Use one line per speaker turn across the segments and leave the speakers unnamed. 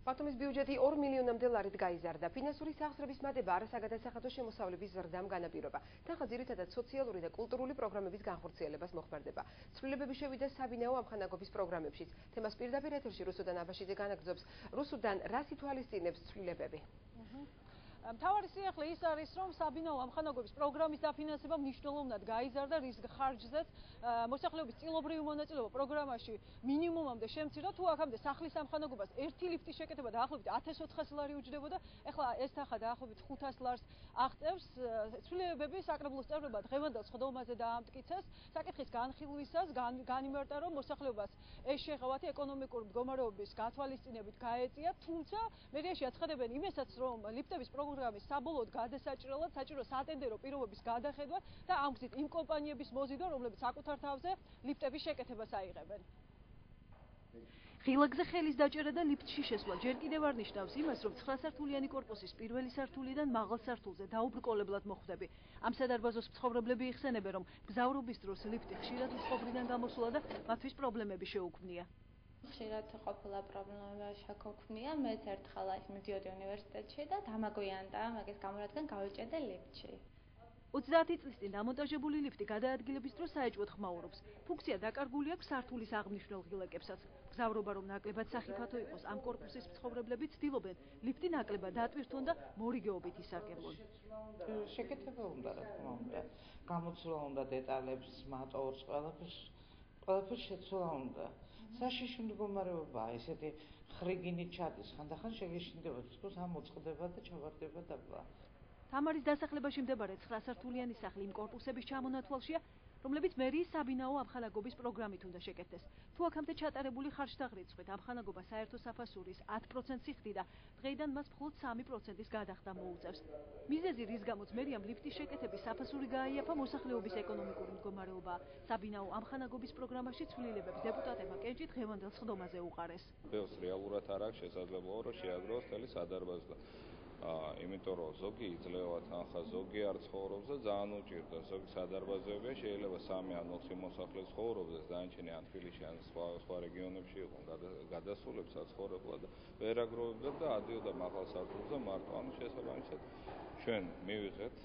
ბათუმის ბიუჯეტი 2 მილიონამდე ლარით გაიზარდა. ფინანსური სახსრების მატება არასაგადასახადო შემოსავლების ზრდამ განაპირობა. თანხა ძირითადად სოციალური და კულტურული პროგრამების განხორციელებას მოხმარდება. ცვლილებები შევიდა საბინაო ამხანაგობის პროგრამებშიც. თემას პირდაპირ ეთერში რუსუდან აბაშიძე განაგრძობს. რუსუდან, რას ითვალისწინებს ცვლილებები?
მთავარი სიახლე ის არის, რომ საბინაო ამხანაგობის პროგრამის დაფინანსება მნიშვნელოვნად გაიზარდა, რის ხარჯზეც მოსახლეობის წილობრივი მონაწილეობა პროგრამაში მინიმუმამდე შემცირდა. თუ აქამდე სახლის ამხანაგობას ერთი ლიფტის შეკეთება დაახლოებით 1400 ლარი უჯდებოდა, ეხლა ეს თანხა დაახლოებით 500 ლარს აღწევს. ცვლილებები საკრებულოს წევრებმა დღევანდელ სხდომაზე დაამტკიცეს. საკითხის განხილვისას განიმარტა, რომ მოსახლეობას ეს შეღავათი ეკონომიკური მდგომარეობის გათვალისწინებით გაეწია, თუმცა მერიაში აცხადებენ იმასაც, რომ ლიფტების პროგრამის საბოლოოდ გადასაჭრელად საჭირო სატენდერო პირობების გადახედვა და ამ გზით იმ კომპანიების მოზიდვა, რომლებიც საკუთარ თავზე ლიფტების შეკეთებას აიღებენ.
ღილაკზე ხელის დაჭერა და ლიფტში შესვლა ჯერ კიდევ არ ნიშნავს იმას, რომ 9-სართულიანი კორპუსის პირველი სართულიდან მაღალ სართულზე დაუბრკოლებლად მოხვდები. ამ სადარბაზოს მცხოვრებლები იხსენებენ, რომ მგზავრობის დროს ლიფტი ხშირად უწყობრიდან გამოსულა და მათთვის პრობლემები შეუქმნია.
ხშირად ყოფილა პრობლემა შეგვქონია, მეც ერთხელ მივდიოდი უნივერსიტეტში და დამაგვიანდა, მაგის გამო რადგან გავიჭედე ლიფტში.
30 წლის წინ დამონტაჟებული ლიფტი გადაადგილების დროს საეჭვოდ ხმაურობს. ფუნქცია დაკარგული აქვს სართულის აღნიშნულ ღილაკებსაც. მგზავრობა რომ ნაკლებად სახიფათო იყოს, ამ კორპუსის მცხოვრებლები ცდილობენ ლიფტი ნაკლებად ატვირთონ და მორიგეობით ისარგებლონ.
შეკეთება უნდა, რა თქმა უნდა. გამოცვლა უნდა დეტალებს, მატორს, ყველაფერს შეცვლა უნდა. საშიში მდგომარეობაა, ესეთი ხრიგინით ჩადის, ხანდახან შეგეშინდება, თქოს ამოწყდება და ჩავარდება დაბლა.
თამარის დასახლებაში მდებარე 9-სართულიანი სახლი იმ კორპუსების ჩამონათვალშია, რომლებიც მერიის საბინაო ამხანაგობის პროგრამით უნდა შეკეთდეს. თუ აქამდე ჩატარებული ხარჯთაღრიცხვით ამხანაგობა საერთო საფასურის 10%-ს იხდიდა, დღეიდან მას მხოლოდ 3%-ის გადახდა მოუწევს. მიზეზი, რის გამოც მერიამ ლიფტის შეკეთების საფასური გააიაფა, მოსახლეობის ეკონომიკური მდგომარეობაა. საბინაო ამხანაგობის პროგრამაში ცვლილებებს დეპუტატებმა კენჭი დღევანდელ სხდომაზე უყარეს.
ბევრს რეალურად არ აქვს შესაძლებლობა, რომ შეაგროვოს მთელი სადარბაზო. იმიტომ რომ ზოგი იძლევა თანხა, ზოგი არ ცხოვრობს და ძალიან უჭირდა. ზოგი სადარბაზოებია, შეიძლება 3 ან 4 მოსახლე ცხოვრობს, დანარჩენი ან თბილისში ან სხვა რეგიონებში იყო გადასულებს საცხოვრებლად და ვერ აგროვებდა და ადიოდა მაღალ სართულზე მარტო. ანუ შესაბამისად ჩვენ მივიღეთ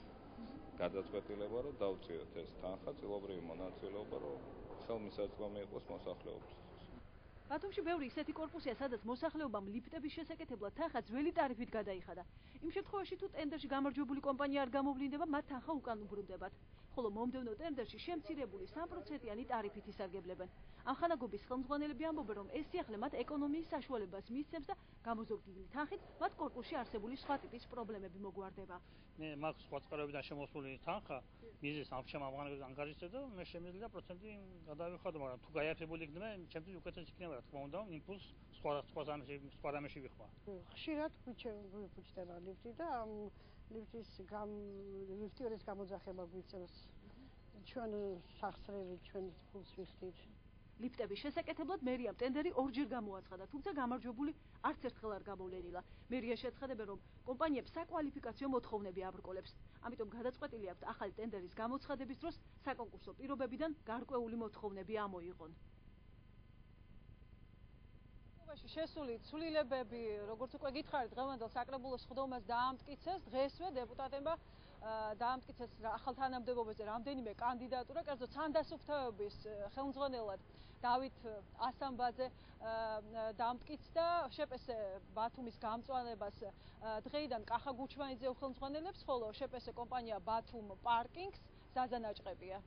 გადაწყვეტილება, რომ დავწიოთ ეს თანხა, წილობრივი მონაწილეობა, რომ ხელმისაწვდომი იყოს მოსახლეობის.
ბათუმში ბევრი ისეთი კორპუსია, სადაც მოსახლეობამ ლიფტების შესაკეთებლად თანხა ძველი ტარიფით გადაიხადა. იმ შემთხვევაში თუ ტენდერში გამარჯვებული კომპანია არ გამოვლინდება, მათ თანხა უკან უბრუნდებათ. ხოლო მომდევნო ტენდერში შემცირებული 3%-იანი ტარიფით ისარგებლებენ. ამხანაგობის ხელმძღვანელები ამბობენ, რომ ეს სიახლე მათ ეკონომიის საშუალებას მისცემს და გამოზრდილი თანხით მათ კორპუსში არსებული სხვა ტიპის პრობლემები მოგვარდება.
მე მაქვს სხვა წყაროებიდან შემოსული თანხა, მიზეს ამხანაგების ანგარიშზე და მე შემიძლია პროცენტი გადავიხადო, მაგრამ თუ გაიაფებული იქნება, ჩემთვის უკეთესი იქნება. რა თქმა უნდა, იმპულს სხვა რამეში ვიხვა.
ხშირად გვიჩდება ლიფტი და ამ ლიფტი ორის გამოძახება გვიწევს. ჩვენ სახსრებით, ჩვენ ფულს ვიხდით.
ლიფტების შესაკეთებლად მერიამ ტენდერი ორჯერ გამოაცხადა, თუმცა გამარჯვებული არც ერთხელ არ გამოვლენილა. მერია შეცხადებენ, რომ კომპანიებს საკვალიფიკაციო მოთხოვნები აბრკოლებს. ამიტომ გადაწყვეტილი აქვთ ახალი ტენდერის გამოცხადების დროს საკონკურსო პირობებიდან გარკვეული მოთხოვნები ამოიღონ.
შესული ცვლილებები, როგორც უკვე გითხარით, დღევანდელ საკრებულოს სხდომას დაამტკიცეს. დღესვე დეპუტატებმა დაამტკიცეს ახალ თანამდებობაზე რამდენიმე კანდიდატურა, კერძო ცანდასუფთავების ხელმძღვანელად დავით ასამბაძე დაამტკიცდა შეპესე ბათუმის გამწვანებას დღეიდან კახა გუჩმანიძე უხელმძღვანელებს, ხოლო შეპესე კომპანია ბათუმ პარკინგს ზაზა ნაჭყებია.